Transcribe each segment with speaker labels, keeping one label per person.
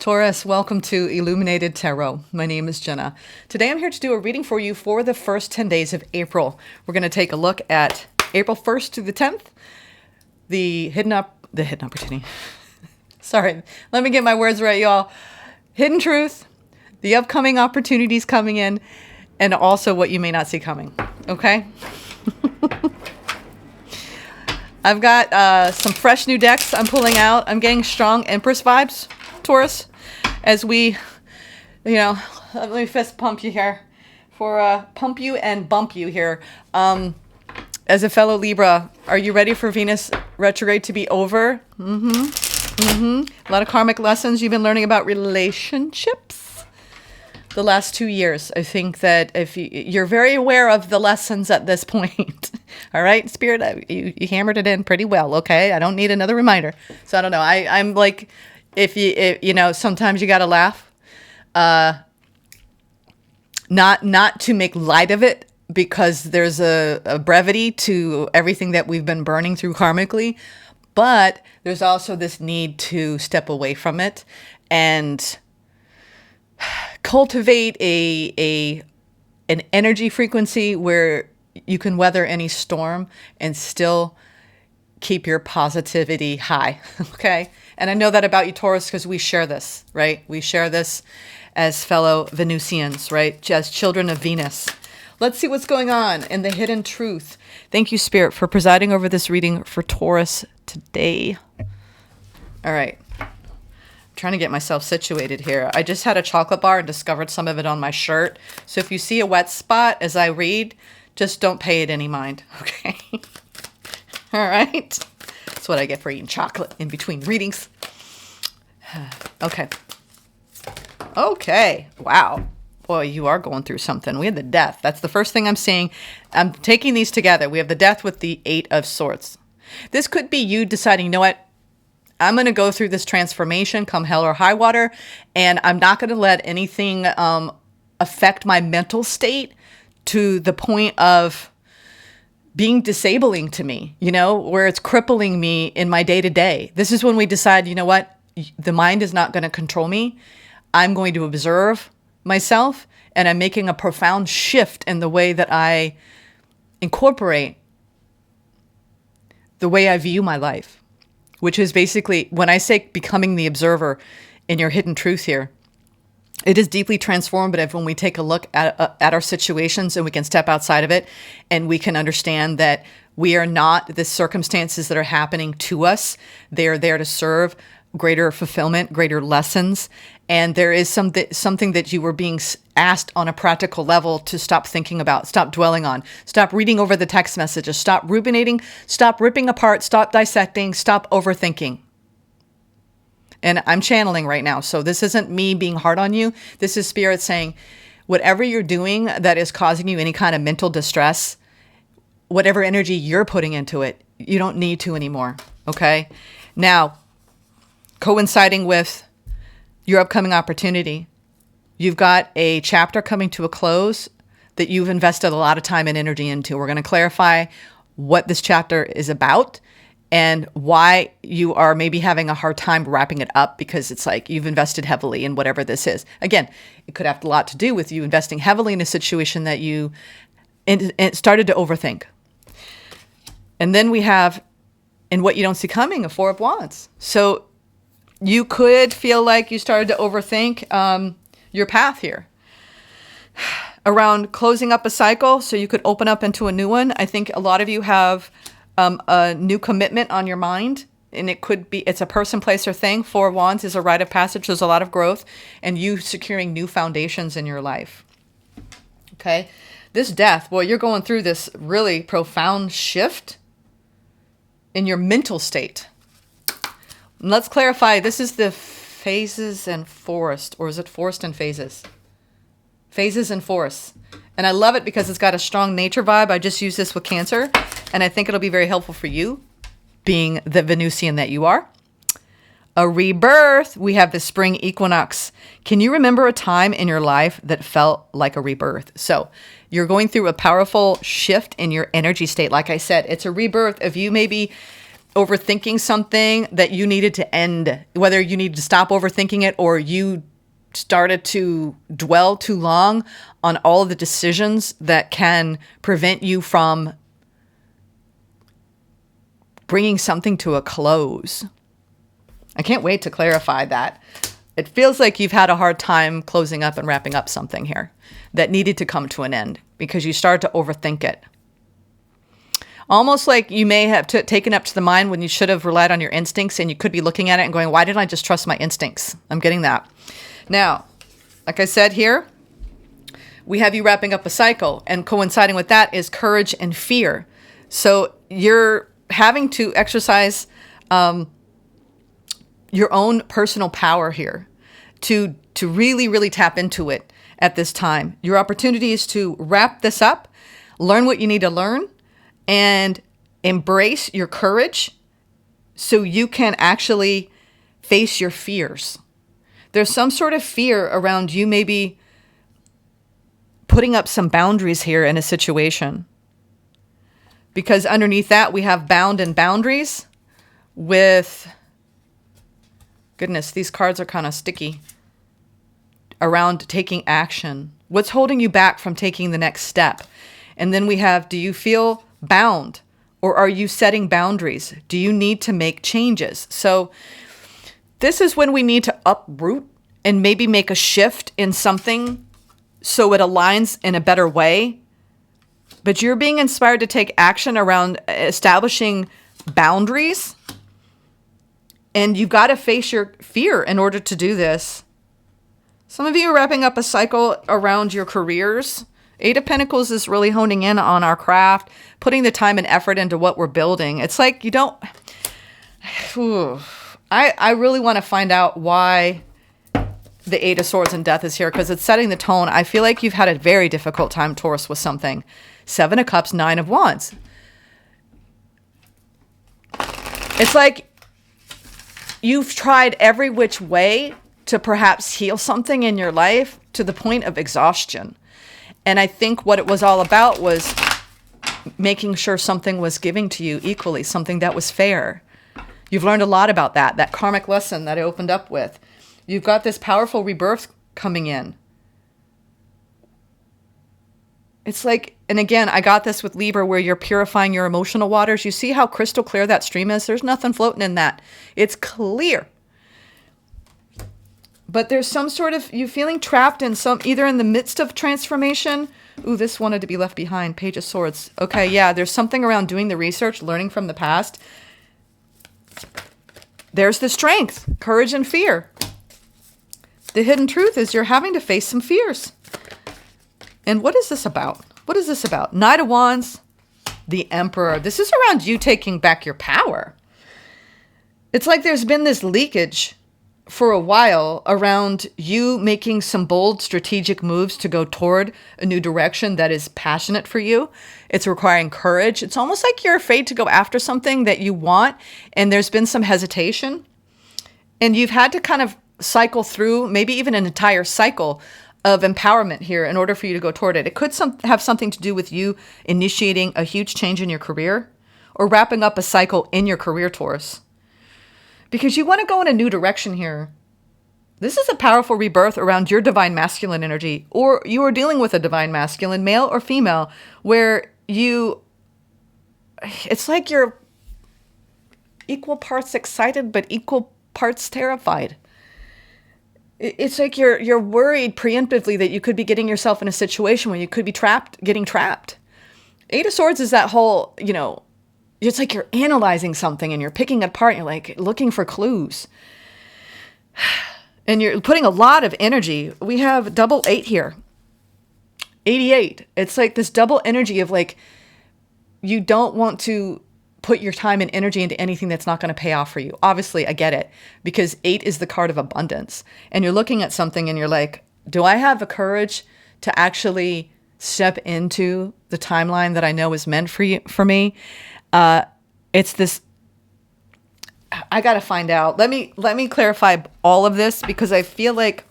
Speaker 1: Taurus, welcome to Illuminated Tarot. My name is Jenna. Today I'm here to do a reading for you for the first 10 days of April. We're going to take a look at April 1st to the 10th, the hidden opportunity. Sorry, let me get my words right, y'all. Hidden truth, the upcoming opportunities coming in, and also what you may not see coming. Okay? I've got some fresh new decks I'm pulling out. I'm getting strong Empress vibes, Taurus, as we, let me fist pump you here, pump you and bump you here. As a fellow Libra, are you ready for Venus retrograde to be over? A lot of karmic lessons you've been learning about relationships the last 2 years. I think that if you're very aware of the lessons at this point. All right, Spirit, you hammered it in pretty well. Okay, I don't need another reminder. So I don't know. I'm like, if sometimes you got to laugh, not to make light of it, because there's a brevity to everything that we've been burning through karmically, but there's also this need to step away from it and cultivate an energy frequency where you can weather any storm and still keep your positivity high. Okay. And I know that about you, Taurus, because we share this, right? We share this as fellow Venusians, right? As children of Venus. Let's see what's going on in the hidden truth. Thank you, Spirit, for presiding over this reading for Taurus today. All right. I'm trying to get myself situated here. I just had a chocolate bar and discovered some of it on my shirt. So if you see a wet spot as I read, just don't pay it any mind. Okay. All right. That's what I get for eating chocolate in between readings. Okay. Okay. Wow. Boy, you are going through something. We had the death. That's the first thing I'm seeing. I'm taking these together. We have the death with the 8 of Swords. This could be you deciding, you know what? I'm going to go through this transformation come hell or high water, and I'm not going to let anything affect my mental state to the point of being disabling to me, where it's crippling me in my day-to-day. This is when we decide, you know what? The mind is not going to control me. I'm going to observe myself, and I'm making a profound shift in the way that I incorporate the way I view my life, which is basically, when I say becoming the observer in your hidden truth here, it is deeply transformative when we take a look at our situations and we can step outside of it and we can understand that we are not the circumstances that are happening to us. They are there to serve greater fulfillment, greater lessons. And there is something that you were being asked on a practical level to stop thinking about, stop dwelling on, stop reading over the text messages, stop ruminating, stop ripping apart, stop dissecting, stop overthinking. And I'm channeling right now. So this isn't me being hard on you. This is Spirit saying, whatever you're doing that is causing you any kind of mental distress, whatever energy you're putting into it, you don't need to anymore. Okay. Now, coinciding with your upcoming opportunity, you've got a chapter coming to a close that you've invested a lot of time and energy into. We're going to clarify what this chapter is about and why you are maybe having a hard time wrapping it up, because it's like you've invested heavily in whatever this is. Again, it could have a lot to do with you investing heavily in a situation that you started to overthink. And then we have, in what you don't see coming, a 4 of Wands. So you could feel like you started to overthink your path here around closing up a cycle so you could open up into a new one. I think a lot of you have a new commitment on your mind, and it's a person, place, or thing. 4 of Wands is a rite of passage. There's a lot of growth and you securing new foundations in your life. Okay. This death, well, you're going through this really profound shift in your mental state. Let's clarify. This is the phases and forest, or is it forest and phases? Phases and forests. And I love it because it's got a strong nature vibe. I just use this with Cancer, and I think it'll be very helpful for you, being the Venusian that you are. A rebirth. We have the spring equinox. Can you remember a time in your life that felt like a rebirth? So you're going through a powerful shift in your energy state. Like I said, it's a rebirth of you maybe overthinking something that you needed to end, whether you needed to stop overthinking it or you started to dwell too long on all of the decisions that can prevent you from bringing something to a close. I can't wait to clarify that. It feels like you've had a hard time closing up and wrapping up something here that needed to come to an end because you started to overthink it. Almost like you may have taken up to the mind when you should have relied on your instincts, and you could be looking at it and going, why didn't I just trust my instincts? I'm getting that. Now, like I said here, we have you wrapping up a cycle, and coinciding with that is courage and fear. So you're having to exercise your own personal power here to really, really tap into it at this time. Your opportunity is to wrap this up, learn what you need to learn, and embrace your courage so you can actually face your fears. There's some sort of fear around you maybe putting up some boundaries here in a situation. Because underneath that, we have bound and boundaries with... Goodness, these cards are kind of sticky. Around taking action. What's holding you back from taking the next step? And then we have, do you feel bound? Or are you setting boundaries? Do you need to make changes? So this is when we need to uproot and maybe make a shift in something so it aligns in a better way. But you're being inspired to take action around establishing boundaries. And you've got to face your fear in order to do this. Some of you are wrapping up a cycle around your careers. Eight of Pentacles is really honing in on our craft, putting the time and effort into what we're building. It's like you don't... I really want to find out why the Eight of Swords and Death is here, because it's setting the tone. I feel like you've had a very difficult time, Taurus, with something. Seven of Cups, Nine of Wands. It's like you've tried every which way to perhaps heal something in your life to the point of exhaustion. And I think what it was all about was making sure something was giving to you equally, something that was fair. You've learned a lot about that karmic lesson that I opened up with. You've got this powerful rebirth coming in. It's like, and again, I got this with Libra where you're purifying your emotional waters. You see how crystal clear that stream is? There's nothing floating in that. It's clear. But there's some sort of, you feeling trapped in some, either in the midst of transformation. Ooh, this wanted to be left behind. Page of Swords. Okay, yeah, there's something around doing the research, learning from the past. There's the strength, courage, and fear. The hidden truth is you're having to face some fears. And what is this about? What is this about? Knight of Wands, the Emperor. This is around you taking back your power. It's like there's been this leakage for a while around you making some bold strategic moves to go toward a new direction that is passionate for you. It's requiring courage. It's almost like you're afraid to go after something that you want, and there's been some hesitation. And you've had to kind of cycle through maybe even an entire cycle of empowerment here in order for you to go toward it. It could have something to do with you initiating a huge change in your career or wrapping up a cycle in your career, Taurus. Because you want to go in a new direction here. This is a powerful rebirth around your divine masculine energy, or you are dealing with a divine masculine, male or female, where it's like you're equal parts excited, but equal parts terrified. It's like you're worried preemptively that you could be getting yourself in a situation where you could be getting trapped. Eight of Swords is that whole, it's like you're analyzing something and you're picking it apart and you're like looking for clues. And you're putting a lot of energy. We have double 8 here. 88. It's like this double energy of like, you don't want to put your time and energy into anything that's not going to pay off for you. Obviously, I get it, because 8 is the card of abundance. And you're looking at something and you're like, do I have the courage to actually step into the timeline that I know is meant for me? It's this, I got to find out. Let me clarify all of this, because I feel like,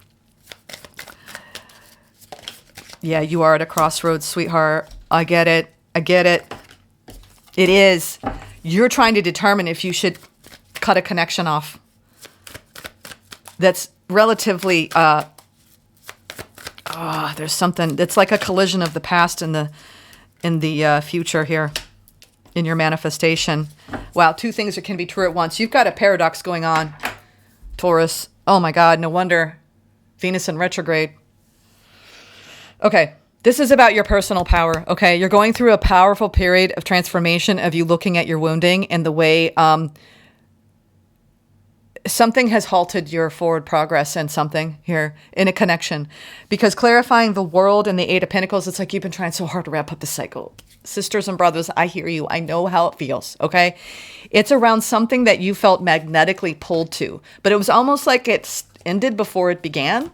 Speaker 1: yeah, you are at a crossroads, sweetheart. I get it. It is. You're trying to determine if you should cut a connection off. That's relatively, there's something, it's like a collision of the past and the future here in your manifestation. Wow, two things that can be true at once. You've got a paradox going on, Taurus. Oh my God, no wonder. Venus in retrograde. Okay, this is about your personal power, okay? You're going through a powerful period of transformation of you looking at your wounding and the way something has halted your forward progress and something here in a connection. Because clarifying the world and the Eight of Pentacles, it's like you've been trying so hard to wrap up the cycle. Sisters and brothers, I hear you. I know how it feels, okay? It's around something that you felt magnetically pulled to, but it was almost like it ended before it began.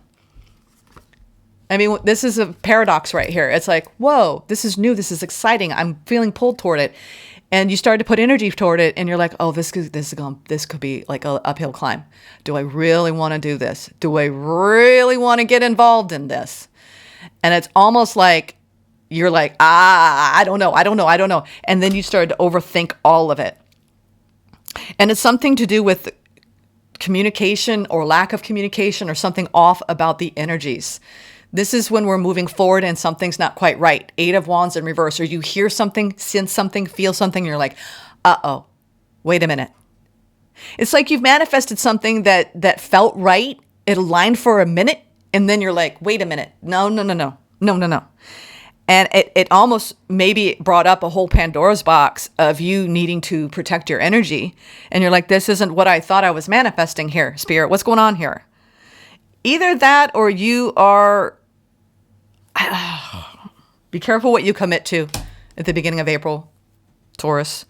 Speaker 1: I mean, this is a paradox right here. It's like, whoa, this is new. This is exciting. I'm feeling pulled toward it. And you start to put energy toward it and you're like, oh, this could be like an uphill climb. Do I really want to do this? Do I really want to get involved in this? And it's almost like you're like, I don't know. And then you start to overthink all of it. And it's something to do with communication or lack of communication or something off about the energies. This is when we're moving forward and something's not quite right. Eight of Wands in reverse, or you hear something, sense something, feel something, and you're like, uh-oh, wait a minute. It's like you've manifested something that felt right. It aligned for a minute, and then you're like, wait a minute. No. And it almost maybe brought up a whole Pandora's box of you needing to protect your energy. And you're like, this isn't what I thought I was manifesting here, Spirit. What's going on here? Either that or you are... Be careful what you commit to at the beginning of April, Taurus.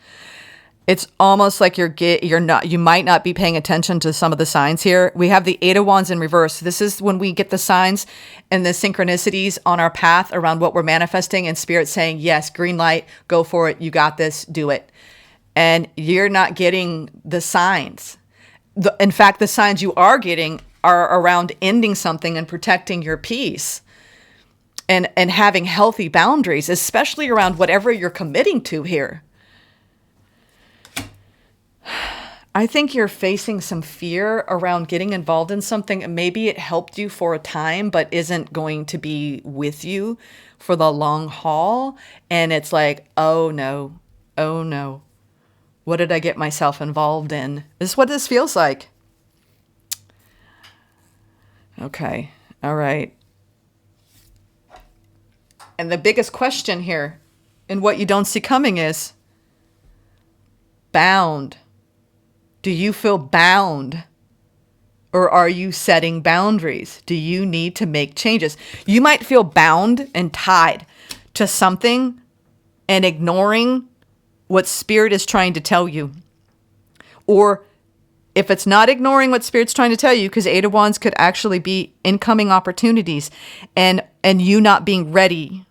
Speaker 1: It's almost like you might not be paying attention to some of the signs here. We have the Eight of Wands in reverse. This is when we get the signs and the synchronicities on our path around what we're manifesting, and Spirit saying, yes, green light, go for it. You got this, do it. And you're not getting the signs. In fact, the signs you are getting are around ending something and protecting your peace and having healthy boundaries, especially around whatever you're committing to here. I think you're facing some fear around getting involved in something. Maybe it helped you for a time, but isn't going to be with you for the long haul. And it's like, oh no. What did I get myself involved in? This is what this feels like. Okay. All right. And the biggest question here and what you don't see coming is bound. Do you feel bound? Or are you setting boundaries? Do you need to make changes? You might feel bound and tied to something and ignoring what Spirit is trying to tell you. Or if it's not ignoring what Spirit's trying to tell you, because Eight of Wands could actually be incoming opportunities and you not being ready.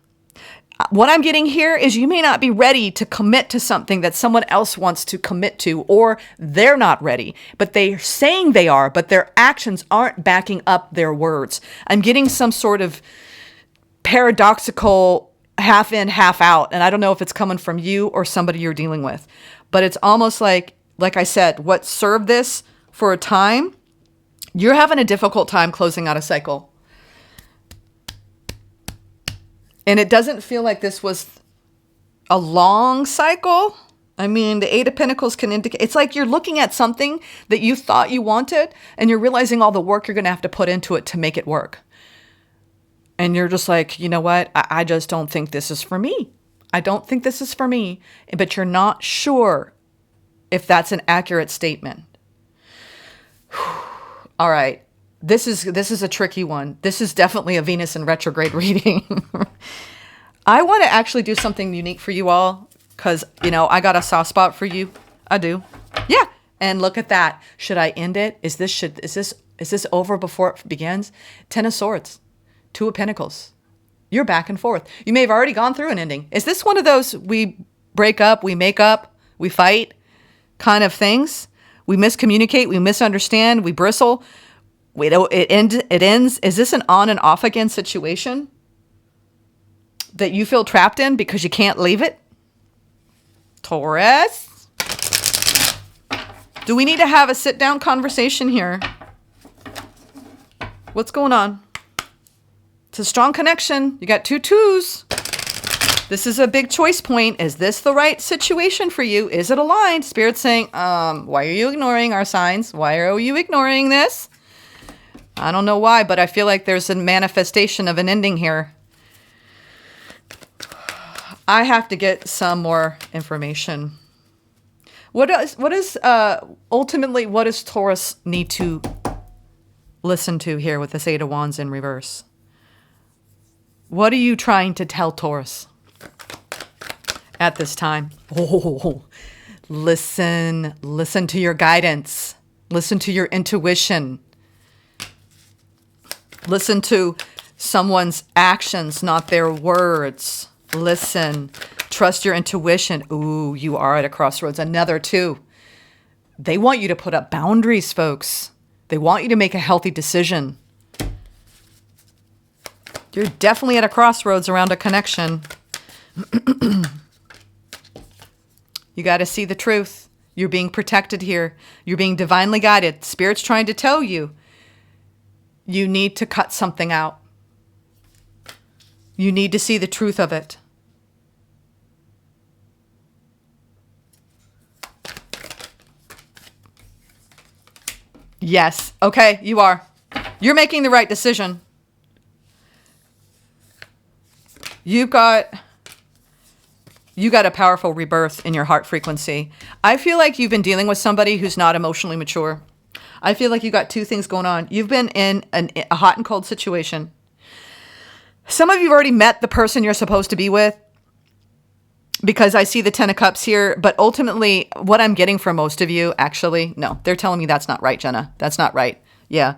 Speaker 1: What I'm getting here is you may not be ready to commit to something that someone else wants to commit to, or they're not ready, but they're saying they are, but their actions aren't backing up their words. I'm getting some sort of paradoxical half in, half out. And I don't know if it's coming from you or somebody you're dealing with, but it's almost like I said, what served this for a time, you're having a difficult time closing out a cycle. And it doesn't feel like this was a long cycle. I mean, the Eight of Pentacles can indicate, it's like you're looking at something that you thought you wanted and you're realizing all the work you're going to have to put into it to make it work. And you're just like, you know what? I just don't think this is for me. I don't think this is for me. But you're not sure if that's an accurate statement. All right. This is a tricky one. This is definitely a Venus in retrograde reading. I want to actually do something unique for you all because, I got a soft spot for you. I do. Yeah. And look at that. Should I end it? Is this over before it begins? Ten of Swords, Two of Pentacles. You're back and forth. You may have already gone through an ending. Is this one of those we break up, we make up, we fight kind of things? We miscommunicate, we misunderstand, we bristle. It ends. Is this an on and off again situation that you feel trapped in because you can't leave it? Taurus. Do we need to have a sit-down conversation here? What's going on? It's a strong connection. You got 2 twos. This is a big choice point. Is this the right situation for you? Is it aligned? Spirit's saying, why are you ignoring our signs? Why are you ignoring this? I don't know why, but I feel like there's a manifestation of an ending here. I have to get some more information. Ultimately, what does Taurus need to listen to here with this 8 of Wands in reverse? What are you trying to tell Taurus at this time? Oh, listen to your guidance. Listen to your intuition. Listen to someone's actions, not their words. Listen. Trust your intuition. Ooh, you are at a crossroads. Another 2. They want you to put up boundaries, folks. They want you to make a healthy decision. You're definitely at a crossroads around a connection. You got to see the truth. You're being protected here. You're being divinely guided. Spirit's trying to tell you, you need to cut something out. You need to see the truth of it. Yes. Okay, you are. You're making the right decision. You got a powerful rebirth in your heart frequency. I feel like you've been dealing with somebody who's not emotionally mature. I feel like you got 2 things going on. You've been in a hot and cold situation. Some of you have already met the person you're supposed to be with, because I see the 10 of Cups here. But ultimately, what I'm getting from most of you, actually, no, they're telling me that's not right, Jenna. That's not right. Yeah.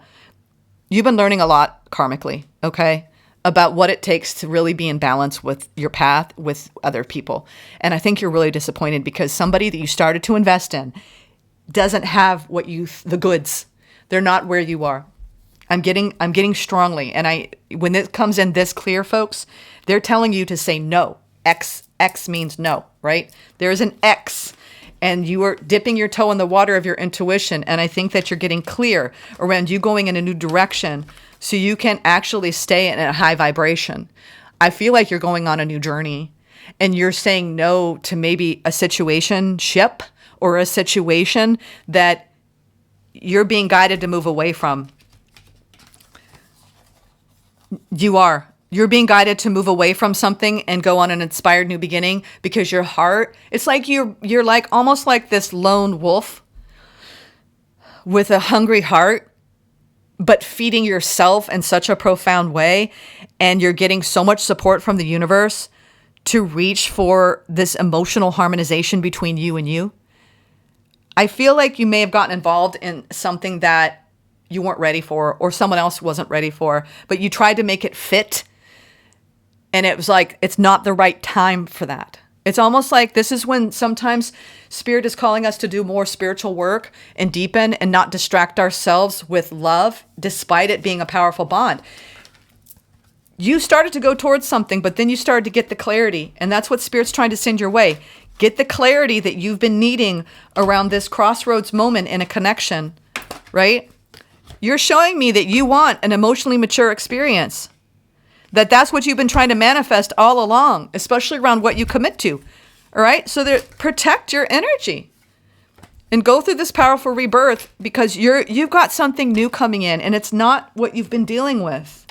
Speaker 1: You've been learning a lot karmically, okay, about what it takes to really be in balance with your path with other people. And I think you're really disappointed because somebody that you started to invest in doesn't have the goods. They're not where you are. I'm getting strongly. And when it comes in this clear, folks, they're telling you to say no. X means no, right? There's an X, and you are dipping your toe in the water of your intuition. And I think that you're getting clear around you going in a new direction so you can actually stay in a high vibration. I feel like you're going on a new journey, and you're saying no to maybe a situationship or a situation that you're being guided to move away from. You're being guided to move away from something and go on an inspired new beginning, because your heart, it's like you're like almost like this lone wolf with a hungry heart, but feeding yourself in such a profound way. And you're getting so much support from the universe to reach for this emotional harmonization between you and you. I feel like you may have gotten involved in something that you weren't ready for, or someone else wasn't ready for, but you tried to make it fit. And it was like, it's not the right time for that. It's almost like this is when sometimes Spirit is calling us to do more spiritual work and deepen and not distract ourselves with love, despite it being a powerful bond. You started to go towards something, but then you started to get the clarity. And that's what Spirit's trying to send your way. Get the clarity that you've been needing around this crossroads moment in a connection, right? You're showing me that you want an emotionally mature experience. That's what you've been trying to manifest all along, especially around what you commit to. All right? So protect your energy and go through this powerful rebirth, because you've got something new coming in, and it's not what you've been dealing with.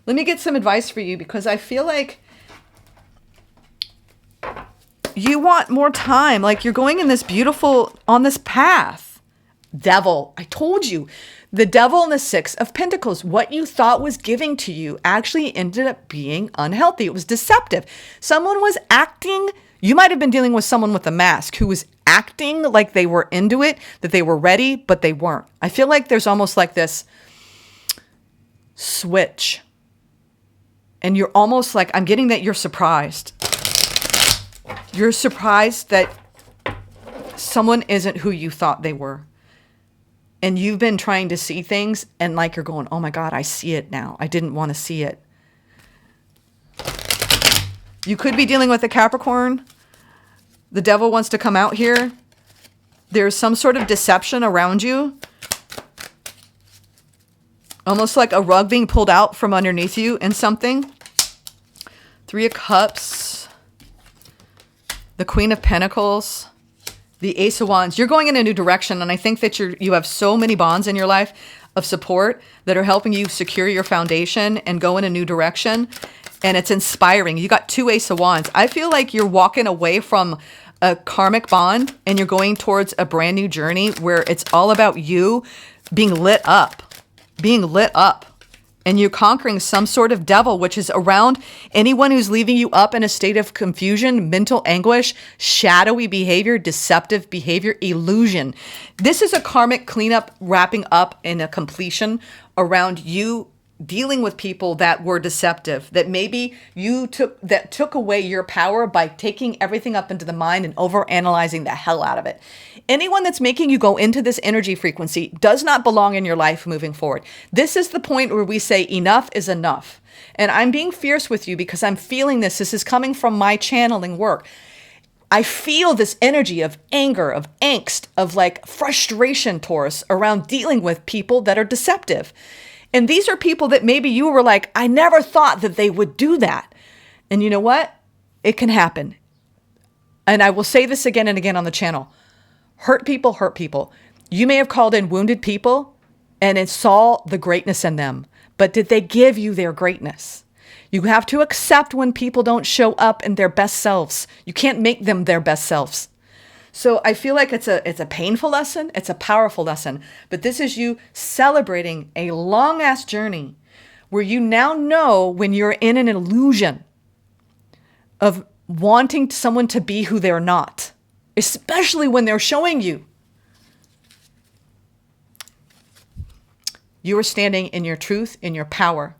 Speaker 1: Let me get some advice for you, because I feel like you want more time. Like you're going in this on this path. Devil, I told you. The devil and the 6 of Pentacles, what you thought was giving to you actually ended up being unhealthy. It was deceptive. Someone was acting, you might have been dealing with someone with a mask who was acting like they were into it, that they were ready, but they weren't. I feel like there's almost like this switch. And you're almost like, I'm getting that you're surprised. You're surprised that someone isn't who you thought they were. And you've been trying to see things, and like you're going, oh my God, I see it now. I didn't want to see it. You could be dealing with a Capricorn. The devil wants to come out here. There's some sort of deception around you. Almost like a rug being pulled out from underneath you in something. 3 of Cups. The Queen of Pentacles. The Ace of Wands. You're going in a new direction, and I think that you have so many bonds in your life of support that are helping you secure your foundation and go in a new direction. And it's inspiring. You got 2 Ace of Wands. I feel like you're walking away from a karmic bond and you're going towards a brand new journey where it's all about you being lit up. And you're conquering some sort of devil, which is around anyone who's leaving you up in a state of confusion, mental anguish, shadowy behavior, deceptive behavior, illusion. This is a karmic cleanup wrapping up in a completion around you dealing with people that were deceptive, that maybe took away your power by taking everything up into the mind and overanalyzing the hell out of it. Anyone that's making you go into this energy frequency does not belong in your life moving forward. This is the point where we say enough is enough. And I'm being fierce with you because I'm feeling this. This is coming from my channeling work. I feel this energy of anger, of angst, of like frustration, Taurus, around dealing with people that are deceptive. And these are people that maybe you were like, I never thought that they would do that. And you know what? It can happen. And I will say this again and again on the channel. Hurt people hurt people. You may have called in wounded people and it saw the greatness in them. But did they give you their greatness? You have to accept when people don't show up in their best selves. You can't make them their best selves. So I feel like it's a painful lesson. It's a powerful lesson. But this is you celebrating a long-ass journey where you now know when you're in an illusion of wanting someone to be who they're not, especially when they're showing you. You are standing in your truth, in your power,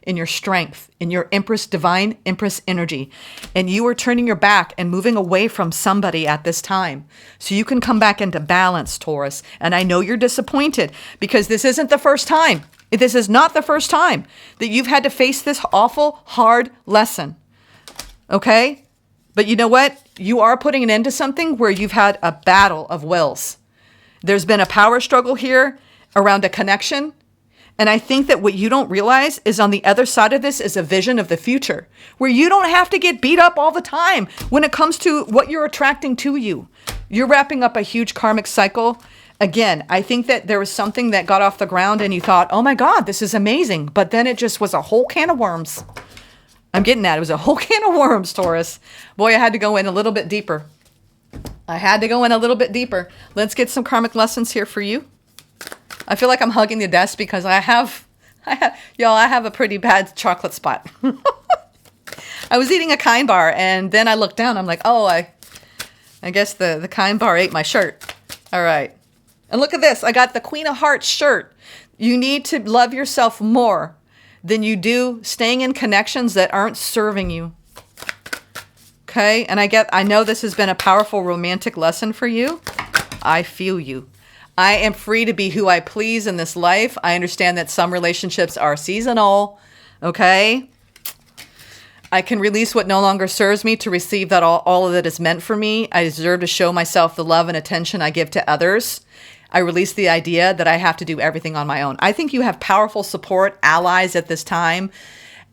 Speaker 1: in your strength, in your Empress, divine Empress energy. And you are turning your back and moving away from somebody at this time. So you can come back into balance, Taurus. And I know you're disappointed because this isn't the first time. This is not the first time that you've had to face this awful, hard lesson. Okay? But you know what? You are putting an end to something where you've had a battle of wills. There's been a power struggle here around a connection. And I think that what you don't realize is on the other side of this is a vision of the future where you don't have to get beat up all the time when it comes to what you're attracting to you. You're wrapping up a huge karmic cycle. Again, I think that there was something that got off the ground and you thought, oh my God, this is amazing. But then it just was a whole can of worms. I'm getting that. It was a whole can of worms, Taurus. Boy, I had to go in a little bit deeper. Let's get some karmic lessons here for you. I feel like I'm hugging the desk because I have a pretty bad chocolate spot. I was eating a Kind bar and then I looked down. I'm like, oh, I guess the Kind bar ate my shirt. All right. And look at this. I got the Queen of Hearts shirt. You need to love yourself more than you do staying in connections that aren't serving you. Okay. And I know this has been a powerful romantic lesson for you. I feel you. I am free to be who I please in this life. I understand that some relationships are seasonal, okay? I can release what no longer serves me to receive that all of that is meant for me. I deserve to show myself the love and attention I give to others. I release the idea that I have to do everything on my own. I think you have powerful support, allies at this time,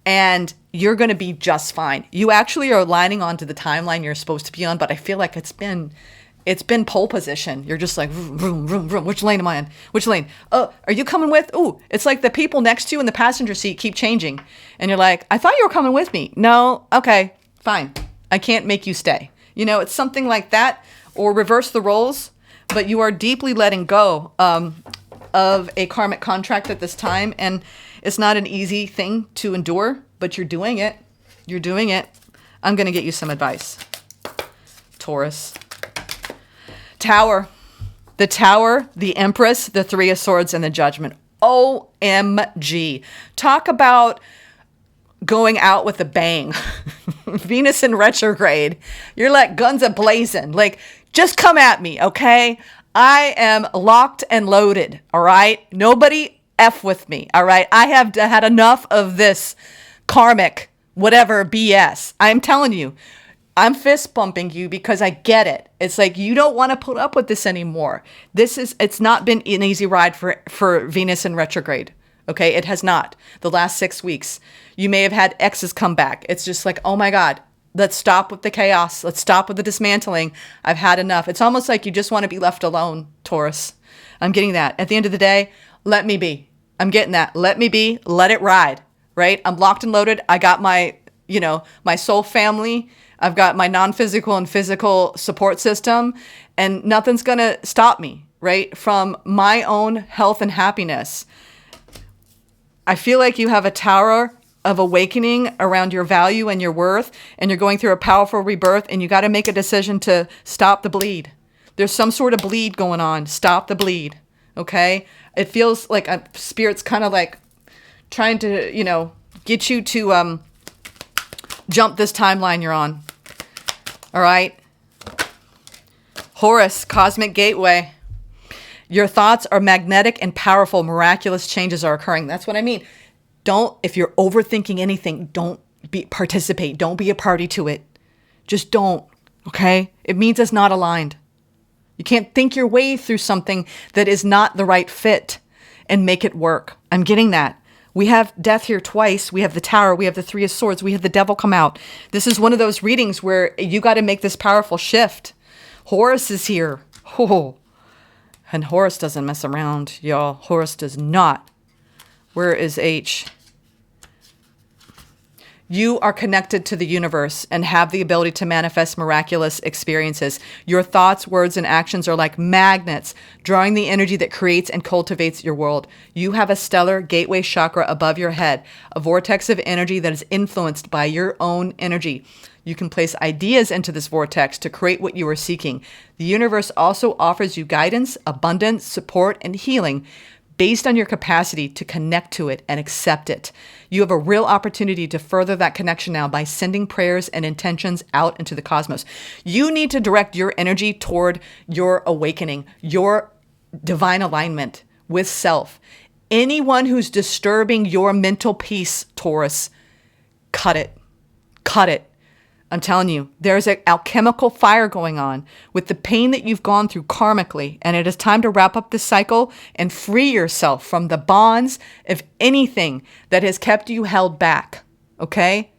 Speaker 1: and you're going to be just fine. You actually are aligning onto the timeline you're supposed to be on, but I feel like it's been pole position. You're just like, vroom, vroom, vroom. Which lane am I in? Which lane? Oh, are you coming with? Ooh, it's like the people next to you in the passenger seat keep changing. And you're like, I thought you were coming with me. No, okay, fine. I can't make you stay. You know, it's something like that, or reverse the roles, but you are deeply letting go of a karmic contract at this time. And it's not an easy thing to endure, but you're doing it. You're doing it. I'm going to get you some advice. Taurus. Tower, the Empress, the 3 of Swords, and the Judgment. OMG. Talk about going out with a bang. Venus in retrograde. You're like guns a-blazing. Like, just come at me, okay? I am locked and loaded, all right? Nobody F with me, all right? I have had enough of this karmic, whatever, BS. I'm telling you. I'm fist bumping you because I get it. It's like, you don't want to put up with this anymore. It's not been an easy ride for Venus in retrograde. Okay. It has not. The last 6 weeks, you may have had exes come back. It's just like, oh my God, let's stop with the chaos. Let's stop with the dismantling. I've had enough. It's almost like you just want to be left alone, Taurus. I'm getting that. At the end of the day, let me be. I'm getting that. Let me be. Let it ride. Right. I'm locked and loaded. I got my soul family. I've got my non-physical and physical support system, and nothing's going to stop me, right, from my own health and happiness. I feel like you have a tower of awakening around your value and your worth, and you're going through a powerful rebirth, and you got to make a decision to stop the bleed. There's some sort of bleed going on. Stop the bleed, okay? It feels like Spirit's kind of like trying to, get you to jump this timeline you're on. All right. Horus, cosmic gateway. Your thoughts are magnetic and powerful. Miraculous changes are occurring. That's what I mean. If you're overthinking anything, don't participate. Don't be a party to it. Just don't. Okay. It means it's not aligned. You can't think your way through something that is not the right fit and make it work. I'm getting that. We have death here twice. We have the Tower. We have the Three of Swords. We have the Devil come out. This is one of those readings where you got to make this powerful shift. Horus is here. Oh. And Horus doesn't mess around, y'all. Horus does not. Where is H? You are connected to the universe and have the ability to manifest miraculous experiences. Your thoughts, words, and actions are like magnets, drawing the energy that creates and cultivates your world. You have a stellar gateway chakra above your head, a vortex of energy that is influenced by your own energy. You can place ideas into this vortex to create what you are seeking. The universe also offers you guidance, abundance, support, and healing based on your capacity to connect to it and accept it. You have a real opportunity to further that connection now by sending prayers and intentions out into the cosmos. You need to direct your energy toward your awakening, your divine alignment with self. Anyone who's disturbing your mental peace, Taurus, cut it. Cut it. I'm telling you, there's an alchemical fire going on with the pain that you've gone through karmically, and it is time to wrap up this cycle and free yourself from the bonds of anything that has kept you held back, okay?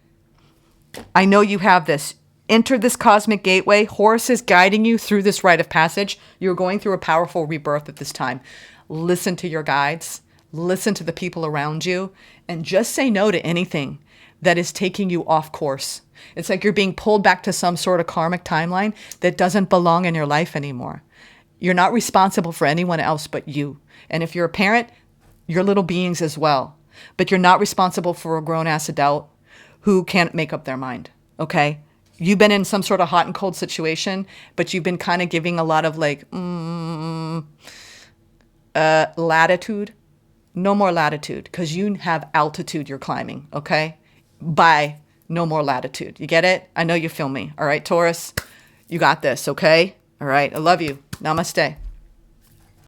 Speaker 1: I know you have this. Enter this cosmic gateway. Horus is guiding you through this rite of passage. You're going through a powerful rebirth at this time. Listen to your guides. Listen to the people around you, and just say no to anything that is taking you off course. It's like you're being pulled back to some sort of karmic timeline that doesn't belong in your life anymore. You're not responsible for anyone else but you. And if you're a parent, you're little beings as well. But you're not responsible for a grown-ass adult who can't make up their mind, okay? You've been in some sort of hot and cold situation, but you've been kind of giving a lot of latitude. No more latitude, because you have altitude you're climbing, okay? Bye. No more latitude. You get it? I know you feel me. All right, Taurus, you got this, okay? All right. I love you. Namaste.